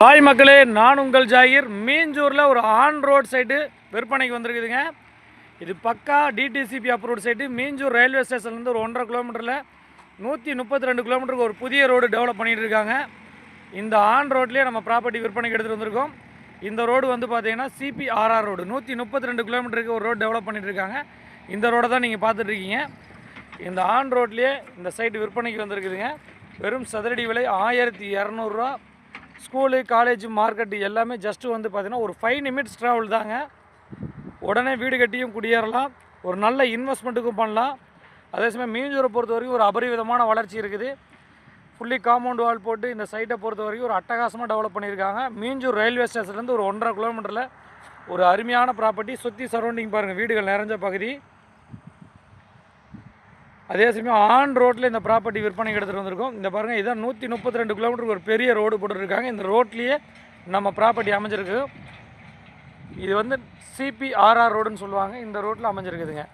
Hi மக்களே, நான் உங்கள் ஜாகிர். மீஞ்சூரில் ஒரு ஆன் ரோட் சைட்டு விற்பனைக்கு வந்திருக்குதுங்க. இது பக்கா DTCP approved site. Minjur railway ஸ்டேஷன்லேருந்து ஒரு 1.5 கிலோமீட்டரில் 132 கிலோமீட்டருக்கு ஒரு புதிய ரோடு டெவலப் பண்ணிகிட்டு இருக்காங்க. இந்த ஆன் ரோட்லேயே நம்ம ப்ராப்பர்ட்டி விற்பனைக்கு எடுத்துகிட்டு வந்திருக்கோம். இந்த ரோடு வந்து பார்த்தீங்கன்னா CPRR ரோடு. 132 கிலோமீட்டருக்கு ஒரு ரோடு டெவலப் பண்ணிகிட்டு இருக்காங்க. இந்த ரோடை தான் நீங்கள் பார்த்துட்ருக்கீங்க. இந்த ஆன் ரோட்லேயே இந்த சைட்டு விற்பனைக்கு வந்திருக்குதுங்க. வெறும் சதுரடி விலை 1200 ரூபா. ஸ்கூலு, காலேஜ், மார்க்கெட்டு எல்லாமே ஜஸ்ட்டு வந்து பார்த்திங்கன்னா ஒரு 5 நிமிட்ஸ் ட்ராவல் தாங்க. உடனே வீடு கட்டியும் குடியேறலாம், ஒரு நல்ல இன்வெஸ்ட்மெண்ட்டுக்கும் பண்ணலாம். அதே சமயம் மீஞ்சூரை பொறுத்த வரைக்கும் ஒரு அபரிவிதமான வளர்ச்சி இருக்குது. ஃபுல்லி காம்பவுண்ட் வால் போட்டு இந்த சைட்டை பொறுத்த வரைக்கும் ஒரு அட்டகாசமாக டெவலப் பண்ணியிருக்காங்க. மீஞ்சூர் ரயில்வே ஸ்டேஷன்லேருந்து ஒரு 1.5 கிலோமீட்டரில் ஒரு அருமையான ப்ராப்பர்ட்டி. சுற்றி சரௌண்டிங் பாருங்கள், வீடுகள் நிறைஞ்ச பகுதி. அதே சமயம் ஆன் ரோட்டில் இந்த ப்ராப்பர்ட்டி விற்பனைக்கு எடுத்துகிட்டு வந்திருக்கோம். இந்த பாருங்கள், இதான் 132 கிலோமீட்டருக்கு ஒரு பெரிய ரோடு போட்டுருக்காங்க. இந்த ரோட்லேயே நம்ம ப்ராப்பர்ட்டி அமைஞ்சிருக்கு. இது வந்து CPRR ரோடுன்னு சொல்லுவாங்க. இந்த ரோட்டில் அமைஞ்சிருக்குதுங்க.